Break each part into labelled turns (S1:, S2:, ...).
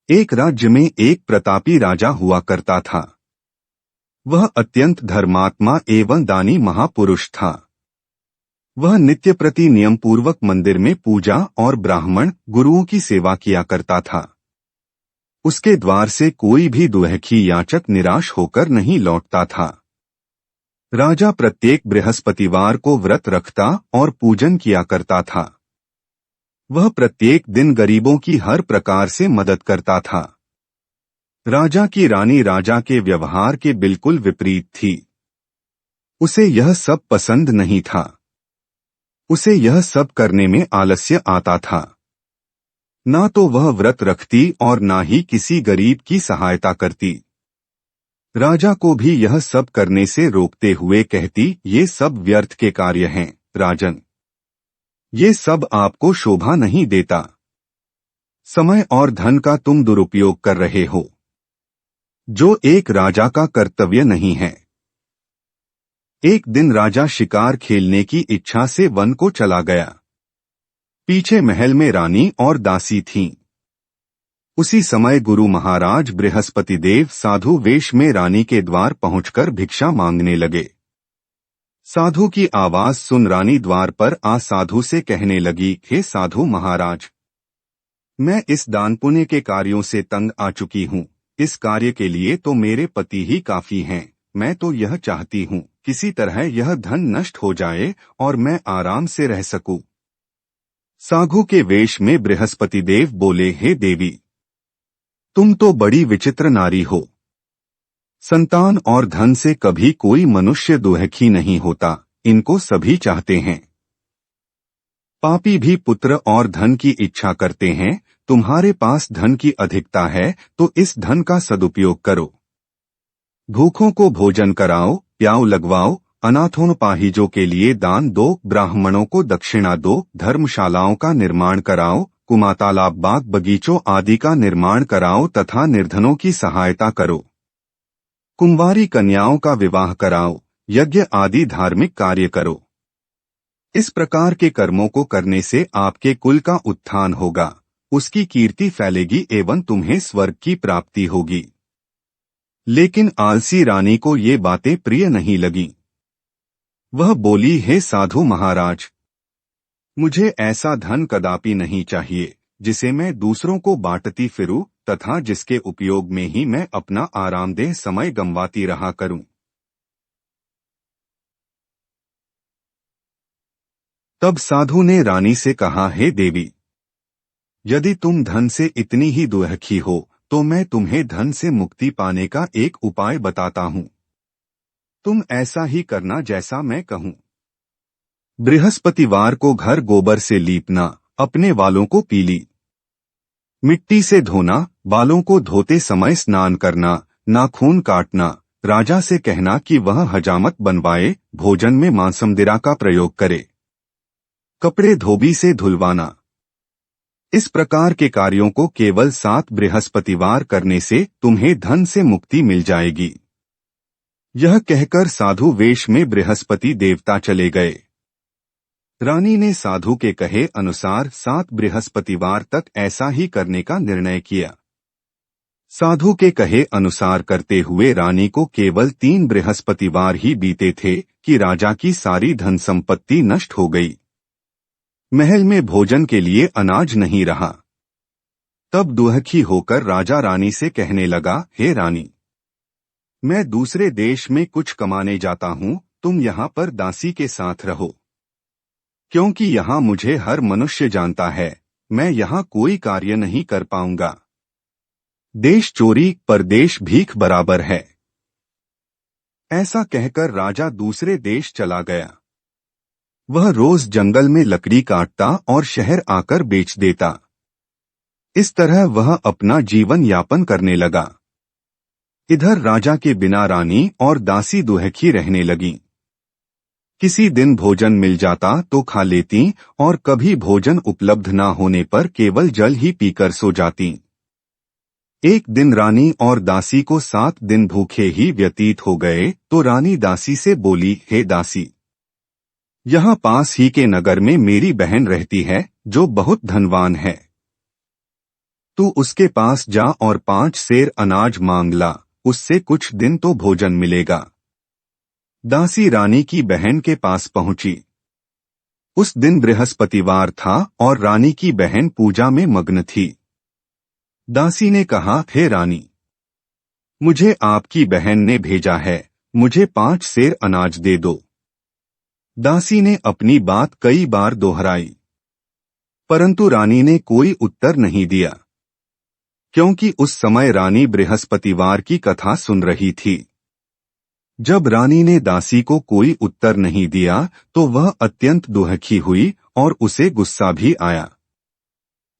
S1: एक राज्य में एक प्रतापी राजा हुआ करता था। वह अत्यंत धर्मात्मा एवं दानी महापुरुष था। वह नित्य प्रति नियम पूर्वक मंदिर में पूजा और ब्राह्मण गुरुओं की सेवा किया करता था। उसके द्वार से कोई भी दुखी याचक निराश होकर नहीं लौटता था। राजा प्रत्येक बृहस्पतिवार को व्रत रखता और पूजन किया करता था। वह प्रत्येक दिन गरीबों की हर प्रकार से मदद करता था। राजा की रानी राजा के व्यवहार के बिल्कुल विपरीत थी। उसे यह सब पसंद नहीं था। उसे यह सब करने में आलस्य आता था। ना तो वह व्रत रखती और ना ही किसी गरीब की सहायता करती। राजा को भी यह सब करने से रोकते हुए कहती, ये सब व्यर्थ के कार्य हैं, राजन। ये सब आपको शोभा नहीं देता। समय और धन का तुम दुरुपयोग कर रहे हो, जो एक राजा का कर्तव्य नहीं है। एक दिन राजा शिकार खेलने की इच्छा से वन को चला गया। पीछे महल में रानी और दासी थीं। उसी समय गुरु महाराज बृहस्पति देव साधु वेश में रानी के द्वार पहुंचकर भिक्षा मांगने लगे। साधु की आवाज सुन रानी द्वार पर आ साधु से कहने लगी, हे साधु महाराज, मैं इस दान पुण्य के कार्यों से तंग आ चुकी हूँ। इस कार्य के लिए तो मेरे पति ही काफी हैं। मैं तो यह चाहती हूँ किसी तरह यह धन नष्ट हो जाए और मैं आराम से रह सकूं। साधु के वेश में बृहस्पति देव बोले, हे देवी, तुम तो बड़ी विचित्र नारी हो। संतान और धन से कभी कोई मनुष्य दुखी नहीं होता, इनको सभी चाहते हैं। पापी भी पुत्र और धन की इच्छा करते हैं। तुम्हारे पास धन की अधिकता है तो इस धन का सदुपयोग करो। भूखों को भोजन कराओ, प्याऊ लगवाओ, अनाथों के लिए दान दो, ब्राह्मणों को दक्षिणा दो, धर्मशालाओं का निर्माण कराओ, कुमातालाब बाग बगीचों आदि का निर्माण कराओ तथा निर्धनों की सहायता करो। कुंवारी कन्याओं का विवाह कराओ, यज्ञ आदि धार्मिक कार्य करो। इस प्रकार के कर्मों को करने से आपके कुल का उत्थान होगा, उसकी कीर्ति फैलेगी एवं तुम्हें स्वर्ग की प्राप्ति होगी। लेकिन आलसी रानी को ये बातें प्रिय नहीं लगीं। वह बोली, हे साधु महाराज, मुझे ऐसा धन कदापि नहीं चाहिए जिसे मैं दूसरों को बांटती फिरूं तथा जिसके उपयोग में ही मैं अपना आरामदेह समय गंवाती रहा करूं। तब साधु ने रानी से कहा, हे देवी, यदि तुम धन से इतनी ही दुखी हो तो मैं तुम्हें धन से मुक्ति पाने का एक उपाय बताता हूं। तुम ऐसा ही करना जैसा मैं कहूं। बृहस्पतिवार को घर गोबर से लीपना, अपने बालों को पीली मिट्टी से धोना, बालों को धोते समय स्नान करना, नाखून काटना, राजा से कहना कि वह हजामत बनवाए, भोजन में मांसमदिरा का प्रयोग करे, कपड़े धोबी से धुलवाना। इस प्रकार के कार्यों को केवल 7 बृहस्पतिवार करने से तुम्हें धन से मुक्ति मिल जाएगी। यह कहकर साधु वेश में बृहस्पति देवता चले गए। रानी ने साधु के कहे अनुसार 7 बृहस्पतिवार तक ऐसा ही करने का निर्णय किया। साधु के कहे अनुसार करते हुए रानी को केवल 3 बृहस्पतिवार ही बीते थे कि राजा की सारी धन संपत्ति नष्ट हो गई। महल में भोजन के लिए अनाज नहीं रहा। तब दुखी होकर राजा रानी से कहने लगा, हे रानी, मैं दूसरे देश में कुछ कमाने जाता हूँ, तुम यहाँ पर दासी के साथ रहो। क्योंकि यहाँ मुझे हर मनुष्य जानता है, मैं यहाँ कोई कार्य नहीं कर पाऊंगा। देश चोरी परदेश भीख बराबर है। ऐसा कहकर राजा दूसरे देश चला गया। वह रोज जंगल में लकड़ी काटता और शहर आकर बेच देता। इस तरह वह अपना जीवन यापन करने लगा। इधर राजा के बिना रानी और दासी दुखी रहने लगीं। किसी दिन भोजन मिल जाता तो खा लेती और कभी भोजन उपलब्ध न होने पर केवल जल ही पीकर सो जाती। एक दिन रानी और दासी को 7 दिन भूखे ही व्यतीत हो गए तो रानी दासी से बोली, हे दासी, यहाँ पास ही के नगर में मेरी बहन रहती है जो बहुत धनवान है। तू उसके पास जा और 5 सेर अनाज मांग ला, उससे कुछ दिन तो भोजन मिलेगा। दासी रानी की बहन के पास पहुंची। उस दिन बृहस्पतिवार था और रानी की बहन पूजा में मग्न थी। दासी ने कहा, हे रानी, मुझे आपकी बहन ने भेजा है, मुझे 5 सेर अनाज दे दो। दासी ने अपनी बात कई बार दोहराई, परंतु रानी ने कोई उत्तर नहीं दिया, क्योंकि उस समय रानी बृहस्पतिवार की कथा सुन रही थी। जब रानी ने दासी को कोई उत्तर नहीं दिया तो वह अत्यंत दुखी हुई और उसे गुस्सा भी आया।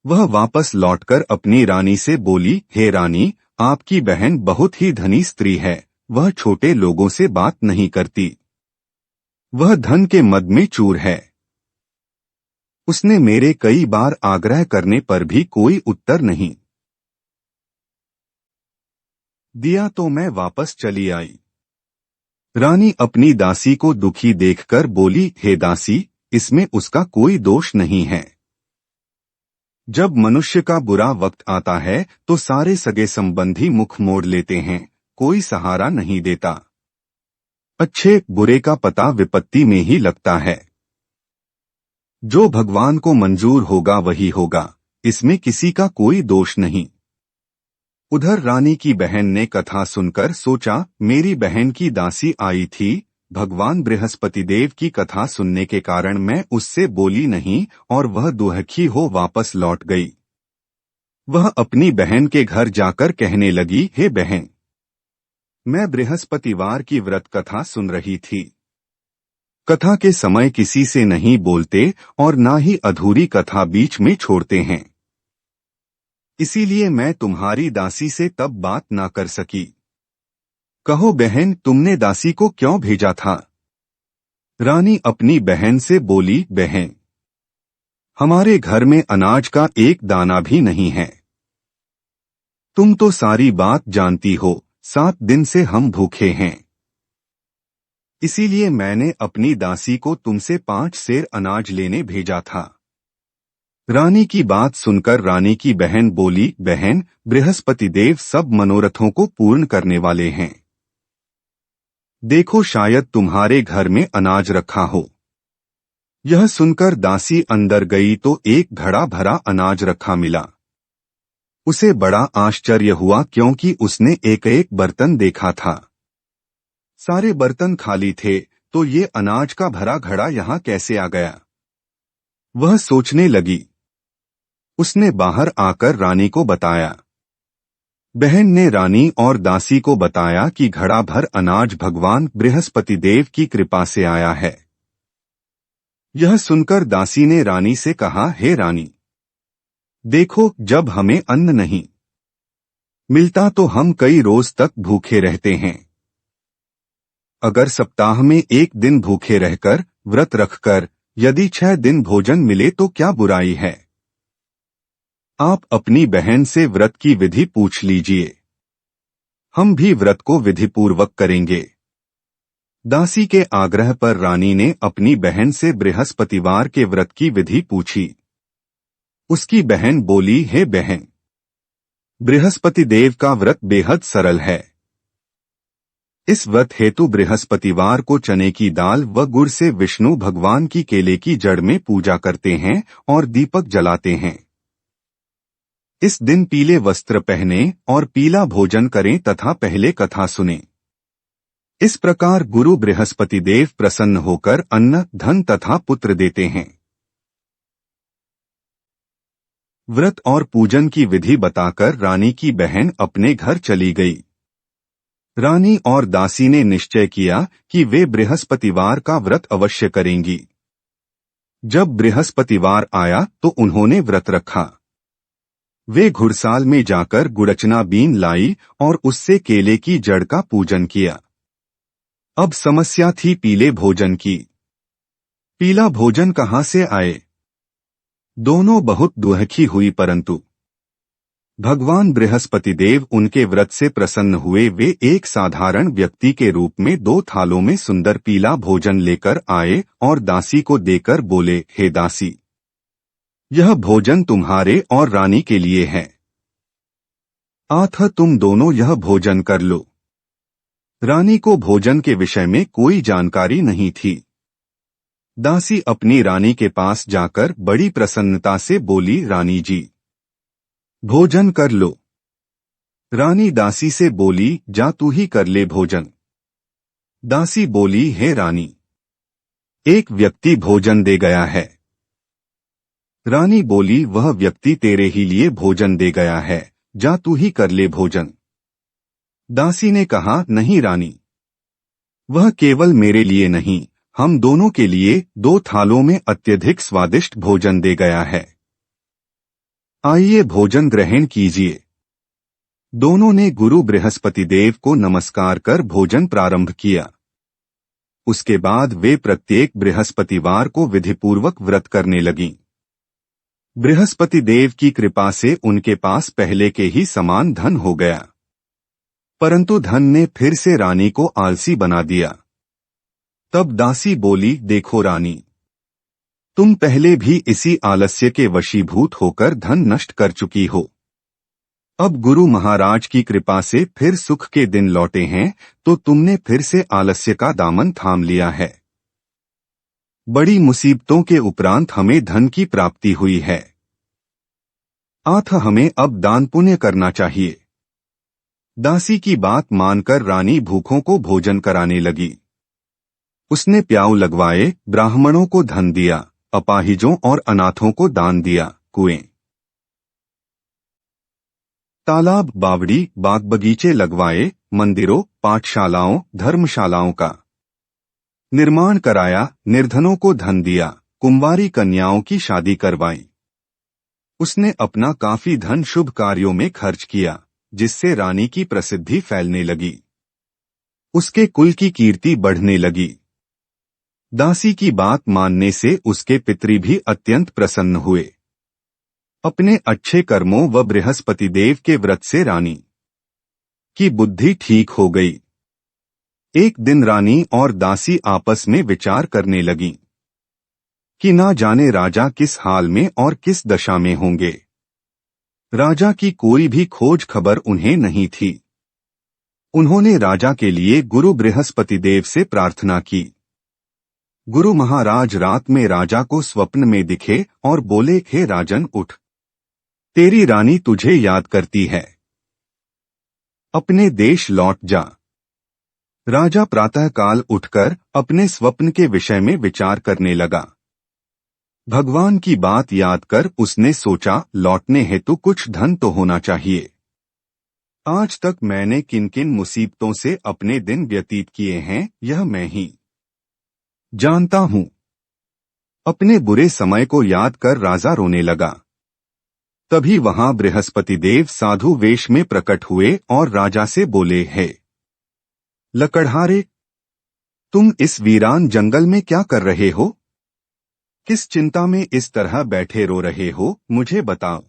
S1: वह वापस लौटकर अपनी रानी से बोली, हे रानी, आपकी बहन बहुत ही धनी स्त्री है, वह छोटे लोगों से बात नहीं करती, वह धन के मद में चूर है। उसने मेरे कई बार आग्रह करने पर भी कोई उत्तर नहीं दिया तो मैं वापस चली आई। रानी अपनी दासी को दुखी देखकर बोली, हे दासी, इसमें उसका कोई दोष नहीं है। जब मनुष्य का बुरा वक्त आता है तो सारे सगे संबंधी मुख मोड़ लेते हैं, कोई सहारा नहीं देता। अच्छे बुरे का पता विपत्ति में ही लगता है। जो भगवान को मंजूर होगा वही होगा, इसमें किसी का कोई दोष नहीं। उधर रानी की बहन ने कथा सुनकर सोचा, मेरी बहन की दासी आई थी, भगवान बृहस्पति देव की कथा सुनने के कारण मैं उससे बोली नहीं और वह दुखी हो वापस लौट गई। वह अपनी बहन के घर जाकर कहने लगी, हे बहन, मैं बृहस्पतिवार की व्रत कथा सुन रही थी। कथा के समय किसी से नहीं बोलते और ना ही अधूरी कथा बीच में छोड़ते हैं, इसीलिए मैं तुम्हारी दासी से तब बात ना कर सकी। कहो बहन, तुमने दासी को क्यों भेजा था? रानी अपनी बहन से बोली, बहन, हमारे घर में अनाज का एक दाना भी नहीं है। तुम तो सारी बात जानती हो, 7 दिन से हम भूखे हैं, इसीलिए मैंने अपनी दासी को तुमसे 5 सेर अनाज लेने भेजा था। रानी की बात सुनकर रानी की बहन बोली, बहन, बृहस्पति देव सब मनोरथों को पूर्ण करने वाले हैं। देखो, शायद तुम्हारे घर में अनाज रखा हो। यह सुनकर दासी अंदर गई तो एक घड़ा भरा अनाज रखा मिला। उसे बड़ा आश्चर्य हुआ क्योंकि उसने एक एक बर्तन देखा था। सारे बर्तन खाली थे, तो ये अनाज का भरा घड़ा यहाँ कैसे आ गया? वह सोचने लगी। उसने बाहर आकर रानी को बताया। बहन ने रानी और दासी को बताया कि घड़ा भर अनाज भगवान बृहस्पति देव की कृपा से आया है। यह सुनकर दासी ने रानी से कहा, हे रानी, देखो, जब हमें अन्न नहीं मिलता तो हम कई रोज तक भूखे रहते हैं। अगर सप्ताह में एक दिन भूखे रहकर व्रत रखकर यदि 6 दिन भोजन मिले तो क्या बुराई है? आप अपनी बहन से व्रत की विधि पूछ लीजिए, हम भी व्रत को विधिपूर्वक करेंगे। दासी के आग्रह पर रानी ने अपनी बहन से बृहस्पतिवार के व्रत की विधि पूछी। उसकी बहन बोली, हे बहन, बृहस्पति देव का व्रत बेहद सरल है। इस व्रत हेतु बृहस्पतिवार को चने की दाल व गुड़ से विष्णु भगवान की केले की जड़ में पूजा करते हैं और दीपक जलाते हैं। इस दिन पीले वस्त्र पहने और पीला भोजन करें तथा पहले कथा सुनें। इस प्रकार गुरु बृहस्पति देव प्रसन्न होकर अन्न, धन तथा पुत्र देते हैं। व्रत और पूजन की विधि बताकर रानी की बहन अपने घर चली गई। रानी और दासी ने निश्चय किया कि वे बृहस्पतिवार का व्रत अवश्य करेंगी। जब बृहस्पतिवार आया तो उन्होंने व्रत रखा। वे घुड़साल में जाकर गुड़चना बीन लाई और उससे केले की जड़ का पूजन किया। अब समस्या थी पीले भोजन की। पीला भोजन कहाँ से आए? दोनों बहुत दुखी हुई, परंतु भगवान बृहस्पति देव उनके व्रत से प्रसन्न हुए। वे एक साधारण व्यक्ति के रूप में 2 थालों में सुंदर पीला भोजन लेकर आए और दासी को देकर बोले, हे दासी, यह भोजन तुम्हारे और रानी के लिए है। आथ तुम दोनों यह भोजन कर लो। रानी को भोजन के विषय में कोई जानकारी नहीं थी। दासी अपनी रानी के पास जाकर बड़ी प्रसन्नता से बोली, रानी जी, भोजन कर लो। रानी दासी से बोली, जा तू ही कर ले भोजन। दासी बोली, हे रानी, एक व्यक्ति भोजन दे गया है। रानी बोली, वह व्यक्ति तेरे ही लिए भोजन दे गया है, जा तू ही कर ले भोजन। दासी ने कहा, नहीं रानी, वह केवल मेरे लिए नहीं, हम दोनों के लिए 2 थालों में अत्यधिक स्वादिष्ट भोजन दे गया है। आइए भोजन ग्रहण कीजिए। दोनों ने गुरु बृहस्पति देव को नमस्कार कर भोजन प्रारंभ किया। उसके बाद वे प्रत्येक बृहस्पतिवार को विधिपूर्वक व्रत करने लगीं। बृहस्पति देव की कृपा से उनके पास पहले के ही समान धन हो गया। परंतु धन ने फिर से रानी को आलसी बना दिया। तब दासी बोली, देखो रानी, तुम पहले भी इसी आलस्य के वशीभूत होकर धन नष्ट कर चुकी हो। अब गुरु महाराज की कृपा से फिर सुख के दिन लौटे हैं, तो तुमने फिर से आलस्य का दामन थाम लिया है। बड़ी मुसीबतों के उपरांत हमें धन की प्राप्ति हुई है। आथ हमें अब दान पुण्य करना चाहिए। दासी की बात मानकर रानी भूखों को भोजन कराने लगी। उसने प्याऊ लगवाए, ब्राह्मणों को धन दिया, अपाहिजों और अनाथों को दान दिया। कुएं, तालाब, बावड़ी, बाग बगीचे लगवाए, मंदिरों, पाठशालाओं, धर्मशालाओं का निर्माण कराया, निर्धनों को धन दिया, कुंवारी कन्याओं की शादी करवाई। उसने अपना काफी धन शुभ कार्यों में खर्च किया, जिससे रानी की प्रसिद्धि फैलने लगी। उसके कुल की कीर्ति बढ़ने लगी। दासी की बात मानने से उसके पितरी भी अत्यंत प्रसन्न हुए। अपने अच्छे कर्मों व बृहस्पति देव के व्रत से रानी की बुद्धि ठीक हो गई। एक दिन रानी और दासी आपस में विचार करने लगीं कि ना जाने राजा किस हाल में और किस दशा में होंगे। राजा की कोई भी खोज खबर उन्हें नहीं थी। उन्होंने राजा के लिए गुरु बृहस्पति देव से प्रार्थना की। गुरु महाराज रात में राजा को स्वप्न में दिखे और बोले, हे राजन, उठ, तेरी रानी तुझे याद करती है, अपने देश लौट जा। राजा प्रातःकाल उठकर अपने स्वप्न के विषय में विचार करने लगा। भगवान की बात याद कर उसने सोचा, लौटने हेतु कुछ धन तो होना चाहिए। आज तक मैंने किन किन मुसीबतों से अपने दिन व्यतीत किए हैं, यह मैं ही जानता हूं। अपने बुरे समय को याद कर राजा रोने लगा। तभी वहां बृहस्पति देव साधु वेश में प्रकट हुए और राजा से बोले, हे लकड़हारे, तुम इस वीरान जंगल में क्या कर रहे हो? किस चिंता में इस तरह बैठे रो रहे हो, मुझे बताओ।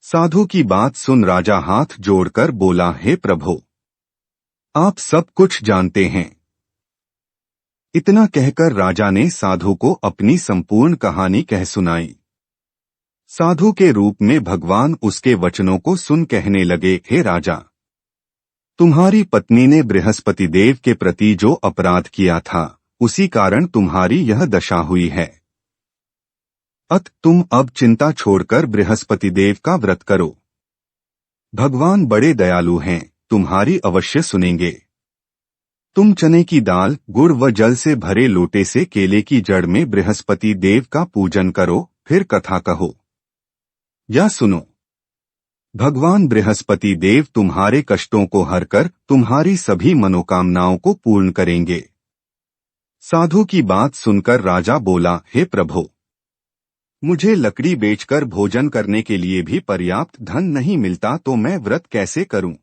S1: साधु की बात सुन राजा हाथ जोड़कर बोला, हे प्रभु, आप सब कुछ जानते हैं। इतना कहकर राजा ने साधु को अपनी संपूर्ण कहानी कह सुनाई। साधु के रूप में भगवान उसके वचनों को सुन कहने लगे, हे राजा, तुम्हारी पत्नी ने बृहस्पति देव के प्रति जो अपराध किया था, उसी कारण तुम्हारी यह दशा हुई है। अत तुम अब चिंता छोड़कर बृहस्पति देव का व्रत करो। भगवान बड़े दयालु हैं, तुम्हारी अवश्य सुनेंगे। तुम चने की दाल, गुड़ व जल से भरे लोटे से केले की जड़ में बृहस्पति देव का पूजन करो, फिर कथा कहो या सुनो। भगवान बृहस्पति देव तुम्हारे कष्टों को हरकर तुम्हारी सभी मनोकामनाओं को पूर्ण करेंगे। साधु की बात सुनकर राजा बोला, हे प्रभु, मुझे लकड़ी बेचकर भोजन करने के लिए भी पर्याप्त धन नहीं मिलता, तो मैं व्रत कैसे करूं?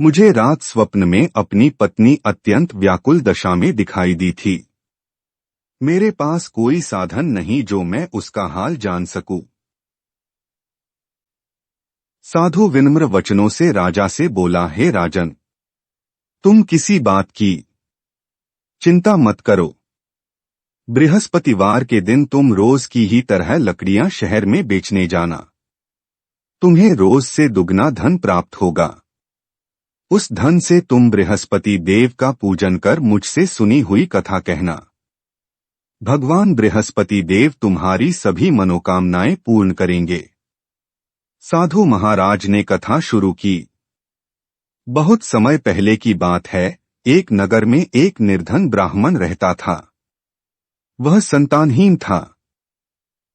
S1: मुझे रात स्वप्न में अपनी पत्नी अत्यंत व्याकुल दशा में दिखाई दी थी। मेरे पास कोई साधन नहीं जो मैं उसका हाल जान सकूं। साधु विनम्र वचनों से राजा से बोला, हे राजन, तुम किसी बात की चिंता मत करो। बृहस्पतिवार के दिन तुम रोज की ही तरह लकड़ियां शहर में बेचने जाना। तुम्हें रोज से दुगना धन प्राप्त होगा। उस धन से तुम बृहस्पति देव का पूजन कर मुझसे सुनी हुई कथा कहना। भगवान बृहस्पति देव तुम्हारी सभी मनोकामनाएं पूर्ण करेंगे। साधु महाराज ने कथा शुरू की। बहुत समय पहले की बात है, एक नगर में एक निर्धन ब्राह्मण रहता था। वह संतानहीन था।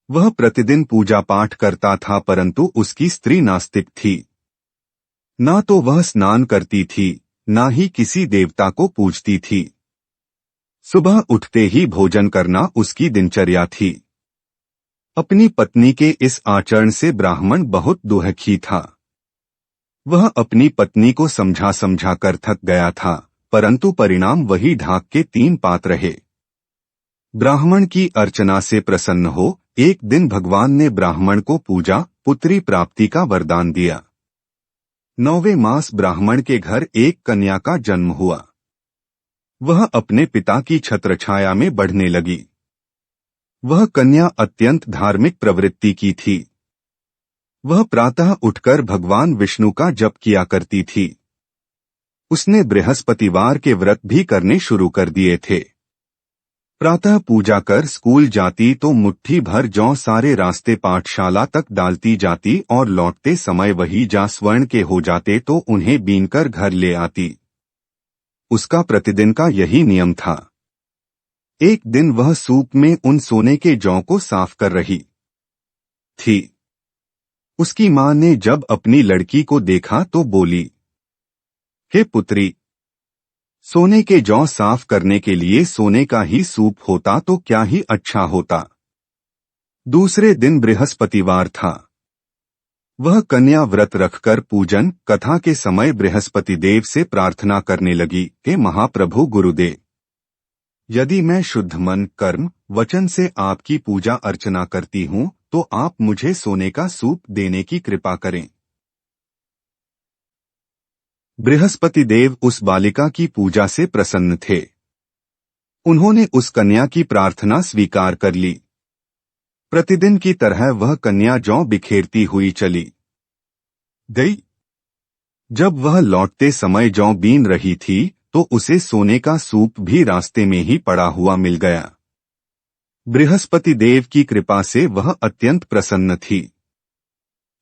S1: वह प्रतिदिन पूजा पाठ करता था, परंतु उसकी स्त्री नास्तिक थी। ना तो वह स्नान करती थी, ना ही किसी देवता को पूजती थी। सुबह उठते ही भोजन करना उसकी दिनचर्या थी। अपनी पत्नी के इस आचरण से ब्राह्मण बहुत दुखी था। वह अपनी पत्नी को समझा समझा कर थक गया था, परंतु परिणाम वही ढाक के 3 पात रहे। ब्राह्मण की अर्चना से प्रसन्न हो एक दिन भगवान ने ब्राह्मण को पूजा पुत्री प्राप्ति का वरदान दिया। 9वें मास ब्राह्मण के घर एक कन्या का जन्म हुआ। वह अपने पिता की छत्रछाया में बढ़ने लगी। वह कन्या अत्यंत धार्मिक प्रवृत्ति की थी। वह प्रातः उठकर भगवान विष्णु का जप किया करती थी। उसने बृहस्पतिवार के व्रत भी करने शुरू कर दिए थे। प्रातः पूजा कर स्कूल जाती तो मुट्ठी भर जौ सारे रास्ते पाठशाला तक डालती जाती और लौटते समय वही जा स्वर्ण के हो जाते तो उन्हें बीनकर घर ले आती। उसका प्रतिदिन का यही नियम था। एक दिन वह सूप में उन सोने के जौ को साफ कर रही थी। उसकी मां ने जब अपनी लड़की को देखा तो बोली, हे पुत्री, सोने के जौ साफ करने के लिए सोने का ही सूप होता तो क्या ही अच्छा होता। दूसरे दिन बृहस्पतिवार था। वह कन्या व्रत रखकर पूजन कथा के समय बृहस्पति देव से प्रार्थना करने लगी, हे महाप्रभु गुरुदेव, यदि मैं शुद्ध मन कर्म वचन से आपकी पूजा अर्चना करती हूँ तो आप मुझे सोने का सूप देने की कृपा करें। बृहस्पति देव उस बालिका की पूजा से प्रसन्न थे। उन्होंने उस कन्या की प्रार्थना स्वीकार कर ली। प्रतिदिन की तरह वह कन्या जौ बिखेरती हुई चली गई। जब वह लौटते समय जौ बीन रही थी तो उसे सोने का सूप भी रास्ते में ही पड़ा हुआ मिल गया। बृहस्पति देव की कृपा से वह अत्यंत प्रसन्न थी।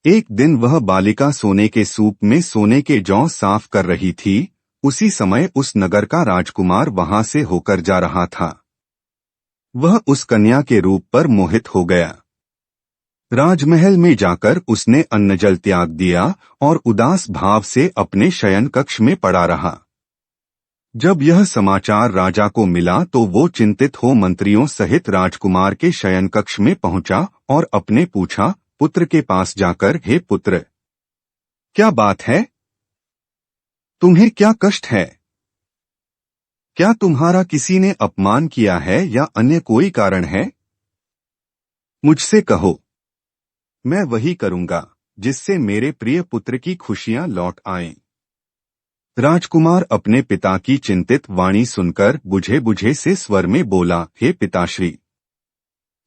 S1: एक दिन वह बालिका सोने के सूप में सोने के जौ साफ कर रही थी। उसी समय उस नगर का राजकुमार वहां से होकर जा रहा था। वह उस कन्या के रूप पर मोहित हो गया। राजमहल में जाकर उसने अन्न जल त्याग दिया और उदास भाव से अपने शयन कक्ष में पड़ा रहा। जब यह समाचार राजा को मिला तो वो चिंतित हो मंत्रियों सहित राजकुमार के शयन कक्ष में पहुंचा और अपने पूछा पुत्र के पास जाकर, हे पुत्र, क्या बात है? तुम्हें क्या कष्ट है? क्या तुम्हारा किसी ने अपमान किया है या अन्य कोई कारण है? मुझसे कहो, मैं वही करूंगा जिससे मेरे प्रिय पुत्र की खुशियां लौट आएं। राजकुमार अपने पिता की चिंतित वाणी सुनकर बुझे बुझे से स्वर में बोला, हे पिताश्री,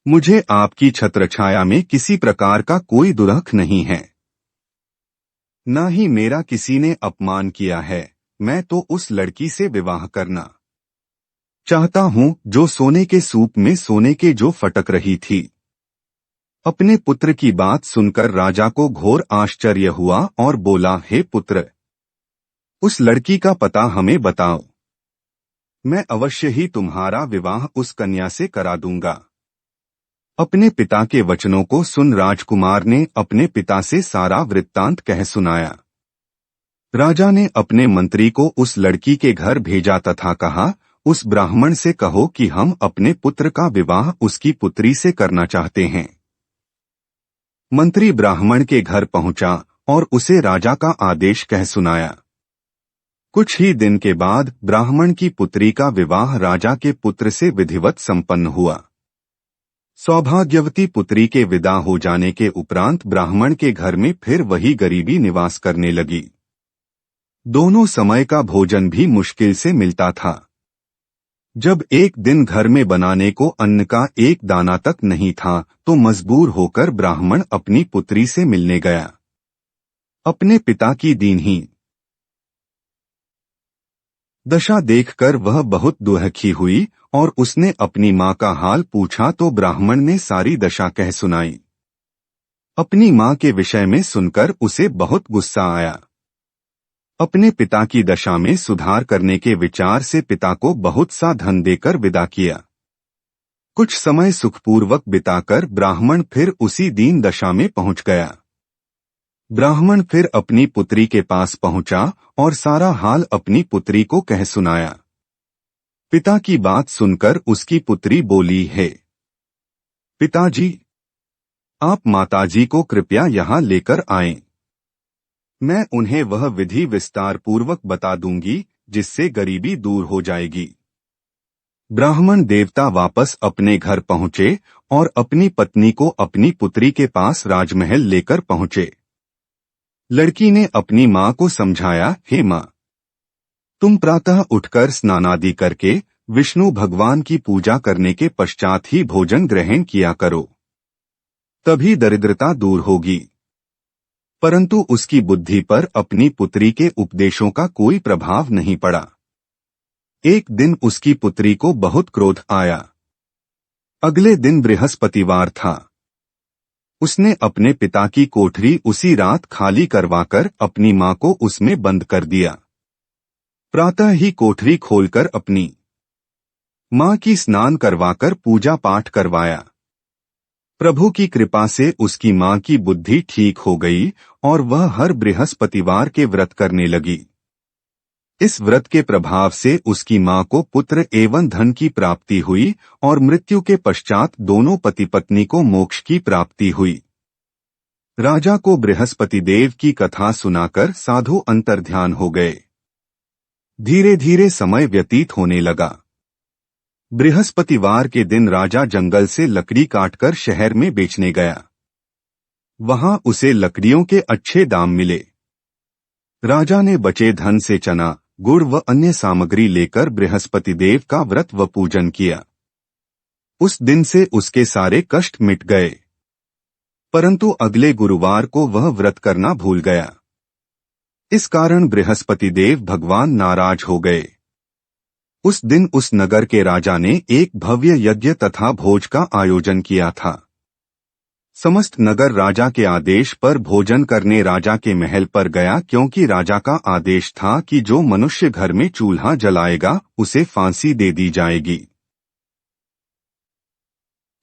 S1: मुझे आपकी छत्रछाया में किसी प्रकार का कोई दुर्ख नहीं है, न ही मेरा किसी ने अपमान किया है। मैं तो उस लड़की से विवाह करना चाहता हूं जो सोने के सूप में सोने के जो फटक रही थी। अपने पुत्र की बात सुनकर राजा को घोर आश्चर्य हुआ और बोला, हे पुत्र, उस लड़की का पता हमें बताओ। मैं अवश्य ही तुम्हारा विवाह उस कन्या से करा दूंगा। अपने पिता के वचनों को सुन राजकुमार ने अपने पिता से सारा वृत्तांत कह सुनाया। राजा ने अपने मंत्री को उस लड़की के घर भेजा तथा कहा, उस ब्राह्मण से कहो कि हम अपने पुत्र का विवाह उसकी पुत्री से करना चाहते हैं। मंत्री ब्राह्मण के घर पहुंचा और उसे राजा का आदेश कह सुनाया। कुछ ही दिन के बाद ब्राह्मण की पुत्री का विवाह राजा के पुत्र से विधिवत संपन्न हुआ। सौभाग्यवती पुत्री के विदा हो जाने के उपरांत ब्राह्मण के घर में फिर वही गरीबी निवास करने लगी। दोनों समय का भोजन भी मुश्किल से मिलता था। जब एक दिन घर में बनाने को अन्न का एक दाना तक नहीं था तो मजबूर होकर ब्राह्मण अपनी पुत्री से मिलने गया। अपने पिता की दीनहीन दशा देखकर वह बहुत दुखी हुई और उसने अपनी माँ का हाल पूछा तो ब्राह्मण ने सारी दशा कह सुनाई। अपनी माँ के विषय में सुनकर उसे बहुत गुस्सा आया। अपने पिता की दशा में सुधार करने के विचार से पिता को बहुत सा धन देकर विदा किया। कुछ समय सुखपूर्वक बिताकर ब्राह्मण फिर उसी दीन दशा में पहुंच गया। ब्राह्मण फिर अपनी पुत्री के पास पहुंचा और सारा हाल अपनी पुत्री को कह सुनाया। पिता की बात सुनकर उसकी पुत्री बोली, है पिताजी, आप माताजी को कृपया यहाँ लेकर आएं। मैं उन्हें वह विधि विस्तार पूर्वक बता दूंगी जिससे गरीबी दूर हो जाएगी। ब्राह्मण देवता वापस अपने घर पहुंचे और अपनी पत्नी को अपनी पुत्री के पास राजमहल लेकर पहुंचे। लड़की ने अपनी माँ को समझाया, हे माँ, तुम प्रातः उठकर स्नानादि करके विष्णु भगवान की पूजा करने के पश्चात ही भोजन ग्रहण किया करो, तभी दरिद्रता दूर होगी। परंतु उसकी बुद्धि पर अपनी पुत्री के उपदेशों का कोई प्रभाव नहीं पड़ा। एक दिन उसकी पुत्री को बहुत क्रोध आया। अगले दिन बृहस्पतिवार था। उसने अपने पिता की कोठरी उसी रात खाली करवाकर अपनी माँ को उसमें बंद कर दिया। प्रातः ही कोठरी खोलकर अपनी माँ की स्नान करवाकर पूजा पाठ करवाया। प्रभु की कृपा से उसकी माँ की बुद्धि ठीक हो गई और वह हर बृहस्पतिवार के व्रत करने लगी। इस व्रत के प्रभाव से उसकी माँ को पुत्र एवं धन की प्राप्ति हुई और मृत्यु के पश्चात दोनों पति पत्नी को मोक्ष की प्राप्ति हुई। राजा को बृहस्पति देव की कथा सुनाकर साधु अंतर्ध्यान हो गए। धीरे धीरे समय व्यतीत होने लगा। बृहस्पतिवार के दिन राजा जंगल से लकड़ी काटकर शहर में बेचने गया। वहां उसे लकड़ियों के अच्छे दाम मिले। राजा ने बचे धन से चना, गुड़ व अन्य सामग्री लेकर बृहस्पति देव का व्रत व पूजन किया। उस दिन से उसके सारे कष्ट मिट गए। परंतु अगले गुरुवार को वह व्रत करना भूल गया। इस कारण बृहस्पति देव भगवान नाराज हो गए। उस दिन उस नगर के राजा ने एक भव्य यज्ञ तथा भोज का आयोजन किया था। समस्त नगर राजा के आदेश पर भोजन करने राजा के महल पर गया, क्योंकि राजा का आदेश था कि जो मनुष्य घर में चूल्हा जलाएगा उसे फांसी दे दी जाएगी।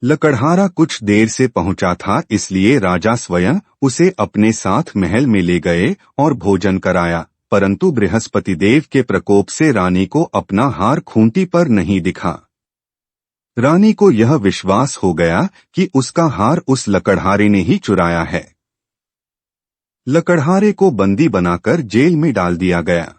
S1: लकड़हारा कुछ देर से पहुंचा था, इसलिए राजा स्वयं उसे अपने साथ महल में ले गए और भोजन कराया। परंतु बृहस्पति देव के प्रकोप से रानी को अपना हार खूंटी पर नहीं दिखा। रानी को यह विश्वास हो गया कि उसका हार उस लकड़हारे ने ही चुराया है। लकड़हारे को बंदी बनाकर जेल में डाल दिया गया।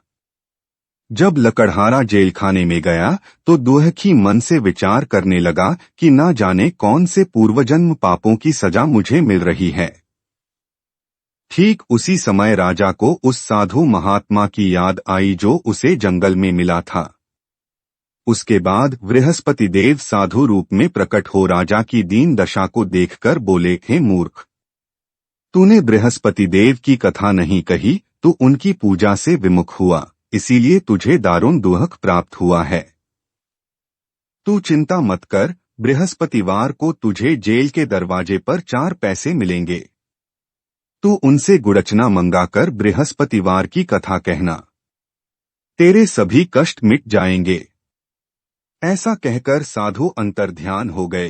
S1: जब लकड़हारा जेल खाने में गया तो दुखी मन से विचार करने लगा कि ना जाने कौन से पूर्वजन्म पापों की सजा मुझे मिल रही है। ठीक उसी समय राजा को उस साधु महात्मा की याद आई जो उसे जंगल में मिला था। उसके बाद बृहस्पति देव साधु रूप में प्रकट हो राजा की दीन दशा को देखकर बोले, हे मूर्ख, तूने बृहस्पति देव की कथा नहीं कही, तू उनकी पूजा से विमुख हुआ, इसीलिए तुझे दारुण दुख प्राप्त हुआ है। तू चिंता मत कर, बृहस्पतिवार को तुझे जेल के दरवाजे पर 4 पैसे मिलेंगे। तू उनसे गुड़चना मंगाकर बृहस्पतिवार की कथा कहना, तेरे सभी कष्ट मिट जाएंगे। ऐसा कहकर साधु अंतर्ध्यान हो गए।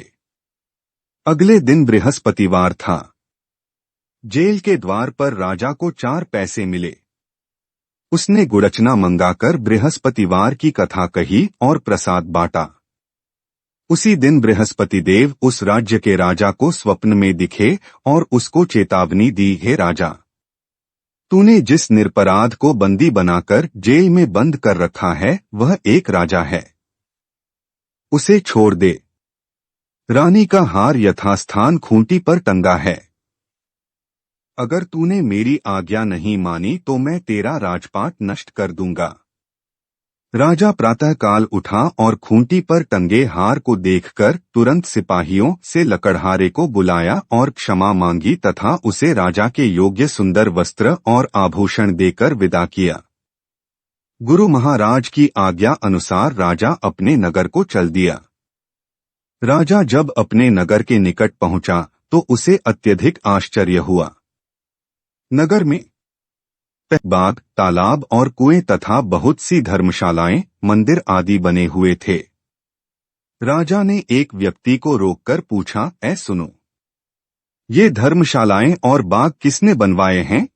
S1: अगले दिन बृहस्पतिवार था। जेल के द्वार पर राजा को 4 पैसे मिले। उसने गुड़चना मंगाकर बृहस्पतिवार की कथा कही और प्रसाद बांटा। उसी दिन बृहस्पति देव उस राज्य के राजा को स्वप्न में दिखे और उसको चेतावनी दी, हे राजा, तूने जिस निरपराध को बंदी बनाकर जेल में बंद कर रखा है वह एक राजा है, उसे छोड़ दे। रानी का हार यथास्थान खूंटी पर टंगा है। अगर तूने मेरी आज्ञा नहीं मानी तो मैं तेरा राजपाट नष्ट कर दूंगा। राजा प्रातःकाल उठा और खूंटी पर टंगे हार को देखकर तुरंत सिपाहियों से लकड़हारे को बुलाया और क्षमा मांगी तथा उसे राजा के योग्य सुंदर वस्त्र और आभूषण देकर विदा किया। गुरु महाराज की आज्ञा अनुसार राजा अपने नगर को चल दिया। राजा जब अपने नगर के निकट पहुंचा तो उसे अत्यधिक आश्चर्य हुआ। नगर में बाग, तालाब और कुएं तथा बहुत सी धर्मशालाएं, मंदिर आदि बने हुए थे। राजा ने एक व्यक्ति को रोककर पूछा, ऐ सुनो, ये धर्मशालाएं और बाग किसने बनवाए हैं?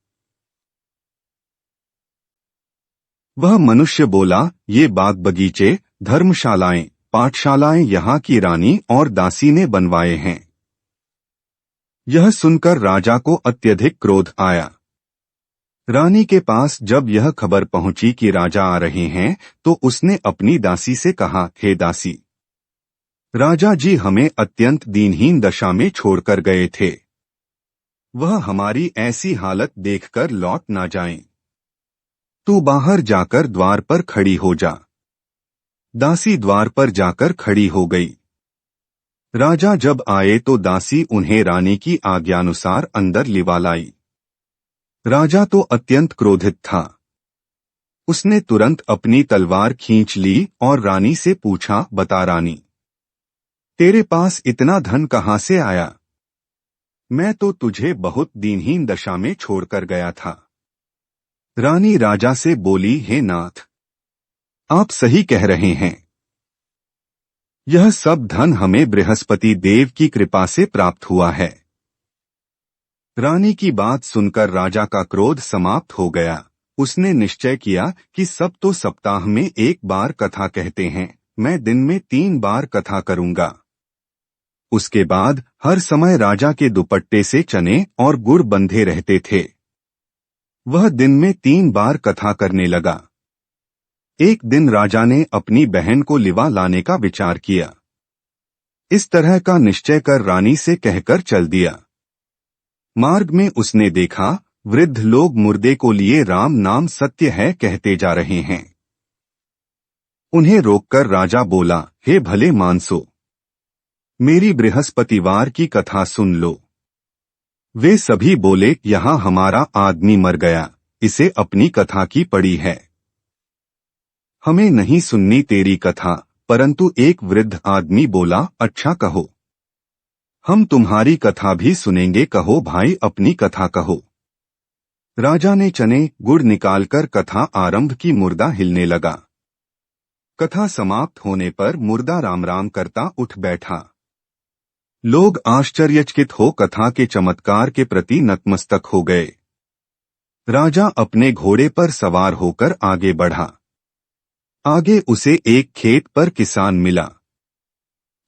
S1: वह मनुष्य बोला, ये बाग बगीचे, धर्मशालाएं, पाठशालाएं यहाँ की रानी और दासी ने बनवाए हैं। यह सुनकर राजा को अत्यधिक क्रोध आया। रानी के पास जब यह खबर पहुंची कि राजा आ रहे हैं तो उसने अपनी दासी से कहा, हे दासी, राजा जी हमें अत्यंत दीनहीन दशा में छोड़कर गए थे। वह हमारी ऐसी हालत देखकर लौट ना जाएं। तू बाहर जाकर द्वार पर खड़ी हो जा। दासी द्वार पर जाकर खड़ी हो गई। राजा जब आए तो दासी उन्हें रानी की आज्ञानुसार अंदर लिवा लाई। राजा तो अत्यंत क्रोधित था। उसने तुरंत अपनी तलवार खींच ली और रानी से पूछा, बता रानी, तेरे पास इतना धन कहाँ से आया? मैं तो तुझे बहुत दीनहीन दशा में छोड़कर गया था। रानी राजा से बोली, हे नाथ, आप सही कह रहे हैं। यह सब धन हमें बृहस्पति देव की कृपा से प्राप्त हुआ है। रानी की बात सुनकर राजा का क्रोध समाप्त हो गया। उसने निश्चय किया कि सब तो सप्ताह में एक बार कथा कहते हैं, मैं दिन में 3 बार कथा करूंगा। उसके बाद हर समय राजा के दुपट्टे से चने और गुड़ बंधे रहते थे। वह दिन में 3 बार कथा करने लगा। एक दिन राजा ने अपनी बहन को लिवा लाने का विचार किया। इस तरह का निश्चय कर रानी से कहकर चल दिया। मार्ग में उसने देखा, वृद्ध लोग मुर्दे को लिए राम नाम सत्य है कहते जा रहे हैं। उन्हें रोककर राजा बोला, हे भले मानसो, मेरी बृहस्पतिवार की कथा सुन लो। वे सभी बोले, यहाँ हमारा आदमी मर गया, इसे अपनी कथा की पड़ी है। हमें नहीं सुननी तेरी कथा। परंतु एक वृद्ध आदमी बोला, अच्छा कहो, हम तुम्हारी कथा भी सुनेंगे, कहो भाई अपनी कथा कहो। राजा ने चने गुड़ निकालकर कथा आरंभ की। मुर्दा हिलने लगा। कथा समाप्त होने पर मुर्दा राम राम करता उठ बैठा। लोग आश्चर्यचकित हो कथा के चमत्कार के प्रति नतमस्तक हो गए। राजा अपने घोड़े पर सवार होकर आगे बढ़ा। आगे उसे एक खेत पर किसान मिला।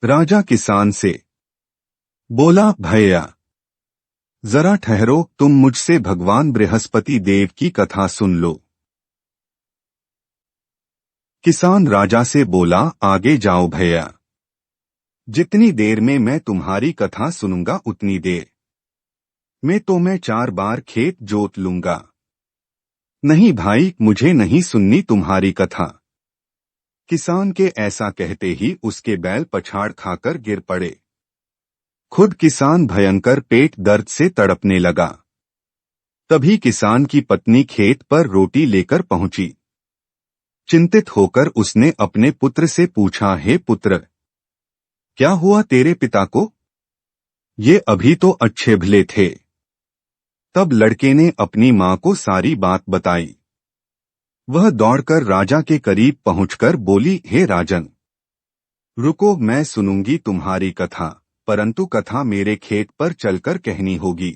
S1: राजा किसान से बोला, भैया जरा ठहरो, तुम मुझसे भगवान बृहस्पति देव की कथा सुन लो। किसान राजा से बोला, आगे जाओ भैया, जितनी देर में मैं तुम्हारी कथा सुनूंगा उतनी देर में तो मैं 4 बार खेत जोत लूंगा। नहीं भाई, मुझे नहीं सुननी तुम्हारी कथा। किसान के ऐसा कहते ही उसके बैल पछाड़ खाकर गिर पड़े। खुद किसान भयंकर पेट दर्द से तड़पने लगा। तभी किसान की पत्नी खेत पर रोटी लेकर पहुंची। चिंतित होकर उसने अपने पुत्र से पूछा, हे पुत्र, क्या हुआ तेरे पिता को? ये अभी तो अच्छे भले थे। तब लड़के ने अपनी मां को सारी बात बताई। वह दौड़कर राजा के करीब पहुंचकर बोली, हे राजन, रुको, मैं सुनूंगी तुम्हारी कथा, परंतु कथा मेरे खेत पर चलकर कहनी होगी।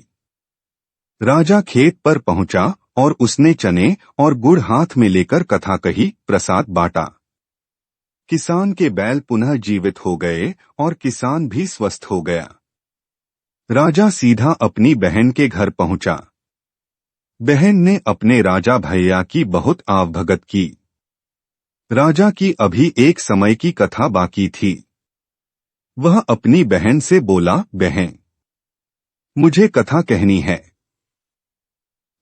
S1: राजा खेत पर पहुंचा और उसने चने और गुड़ हाथ में लेकर कथा कही, प्रसाद बांटा। किसान के बैल पुनः जीवित हो गए और किसान भी स्वस्थ हो गया। राजा सीधा अपनी बहन के घर पहुंचा। बहन ने अपने राजा भैया की बहुत आवभगत की। राजा की अभी एक समय की कथा बाकी थी। वह अपनी बहन से बोला, बहन, मुझे कथा कहनी है।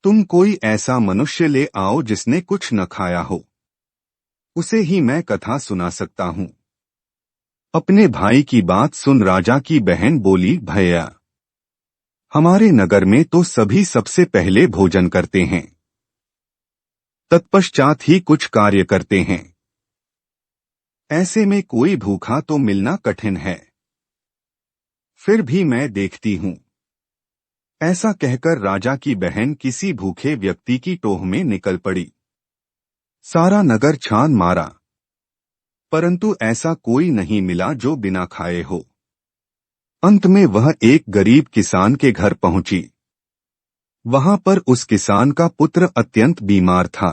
S1: तुम कोई ऐसा मनुष्य ले आओ जिसने कुछ न खाया हो। उसे ही मैं कथा सुना सकता हूँ। अपने भाई की बात सुन राजा की बहन बोली, भैया, हमारे नगर में तो सभी सबसे पहले भोजन करते हैं, तत्पश्चात ही कुछ कार्य करते हैं। ऐसे में कोई भूखा तो मिलना कठिन है। फिर भी मैं देखती हूँ। ऐसा कहकर राजा की बहन किसी भूखे व्यक्ति की टोह में निकल पड़ी। सारा नगर छान मारा, परंतु ऐसा कोई नहीं मिला जो बिना खाए हो। अंत में वह एक गरीब किसान के घर पहुंची। वहां पर उस किसान का पुत्र अत्यंत बीमार था,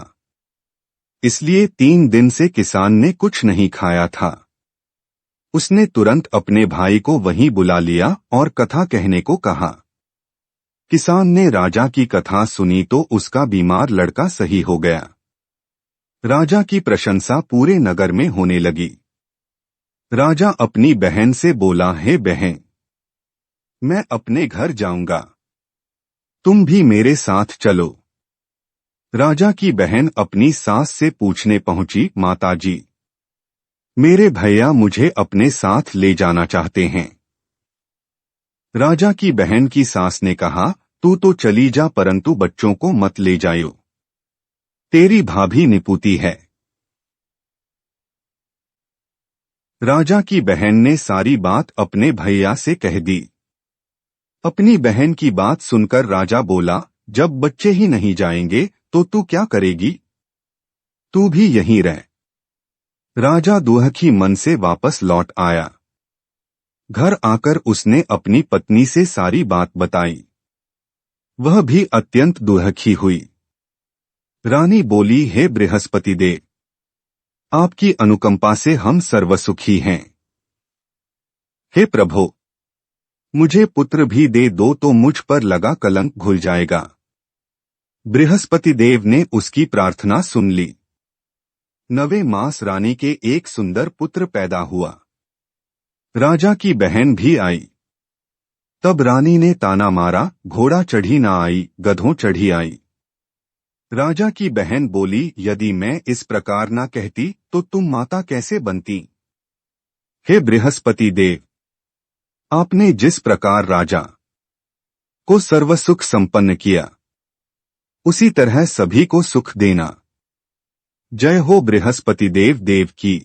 S1: इसलिए 3 दिन से किसान ने कुछ नहीं खाया था। उसने तुरंत अपने भाई को वहीं बुला लिया और कथा कहने को कहा। किसान ने राजा की कथा सुनी तो उसका बीमार लड़का सही हो गया। राजा की प्रशंसा पूरे नगर में होने लगी। राजा अपनी बहन से बोला, हे बहन, मैं अपने घर जाऊंगा, तुम भी मेरे साथ चलो। राजा की बहन अपनी सास से पूछने पहुंची, माताजी, मेरे भैया मुझे अपने साथ ले जाना चाहते हैं। राजा की बहन की सास ने कहा, तू तो चली जा, परंतु बच्चों को मत ले जायो, तेरी भाभी निपुती है। राजा की बहन ने सारी बात अपने भैया से कह दी। अपनी बहन की बात सुनकर राजा बोला, जब बच्चे ही नहीं जाएंगे तो तू क्या करेगी? तू भी यहीं रह। राजा दुखी मन से वापस लौट आया। घर आकर उसने अपनी पत्नी से सारी बात बताई। वह भी अत्यंत दुखी हुई। रानी बोली, हे बृहस्पति देव, आपकी अनुकंपा से हम सर्वसुखी हैं। हे प्रभु, मुझे पुत्र भी दे दो तो मुझ पर लगा कलंक घुल जाएगा। बृहस्पति देव ने उसकी प्रार्थना सुन ली। 9वें मास रानी के एक सुंदर पुत्र पैदा हुआ। राजा की बहन भी आई। तब रानी ने ताना मारा, घोड़ा चढ़ी ना आई, गधों चढ़ी आई। राजा की बहन बोली, यदि मैं इस प्रकार ना कहती तो तुम माता कैसे बनती? हे बृहस्पति देव, आपने जिस प्रकार राजा को सर्वसुख संपन्न किया, उसी तरह सभी को सुख देना। जय हो बृहस्पति देव की।